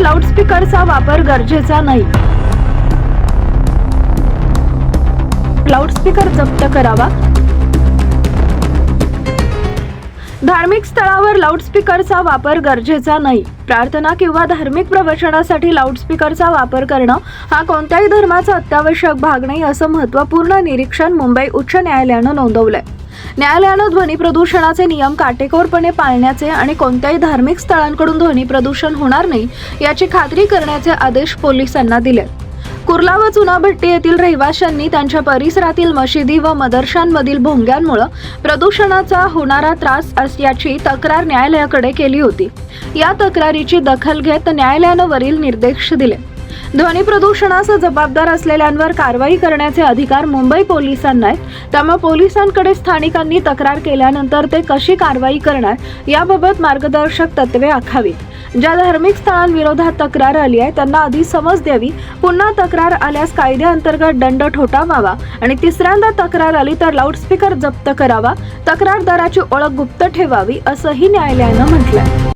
लाऊडस्पीकरचा वापर गरजेचा नाही. लाऊडस्पीकर जप्त करावा. धार्मिक स्थळावर लाऊडस्पीकरचा वापर गरजेचा नाही. प्रार्थना किंवा धार्मिक प्रवचनासाठी लाऊडस्पीकरचा वापर करणं हा कोणत्याही धर्माचा अत्यावश्यक भाग नाही, असं महत्त्वपूर्ण निरीक्षण मुंबई उच्च न्यायालयानं नोंदवलंय. न्यायालयानं ध्वनी प्रदूषणाचे नियम काटेकोरपणे पाळण्याचे आणि कोणत्याही धार्मिक स्थळांकडून ध्वनी प्रदूषण होणार नाही याची खात्री करण्याचे आदेश पोलिसांना दिले. कुर्ला व चुनाभट्टी येथील रहिवाशांनी त्यांच्या परिसरातील मशिदी व मदरशांमधील भोंग्यांमुळे प्रदूषणाचा होणारा त्रास असल्याची तक्रार न्यायालयाकडे केली होती. या तक्रारीची दखल घेत न्यायालयानं वरील निर्देश दिले. ध्वनी प्रदूषणास जबाबदार असलेल्यांवर कारवाई करण्याचे अधिकार मुंबई पोलिसांना आहेत. त्यामुळे पोलिसांकडे स्थानिकांनी तक्रार केल्यानंतर ते कशी कारवाई करणार याबाबत मार्गदर्शक तत्त्वे आखावीत. ज्या धार्मिक स्थळांविरोधात तक्रार आली आहे त्यांना आधी समज द्यावी. पुन्हा तक्रार आल्यास कायद्याअंतर्गत दंड ठोठावावा आणि तिसऱ्यांदा तक्रार आली तर लाऊडस्पीकर जप्त करावा. तक्रारदाराची ओळख गुप्त ठेवावी असंही न्यायालयानं म्हटलंय.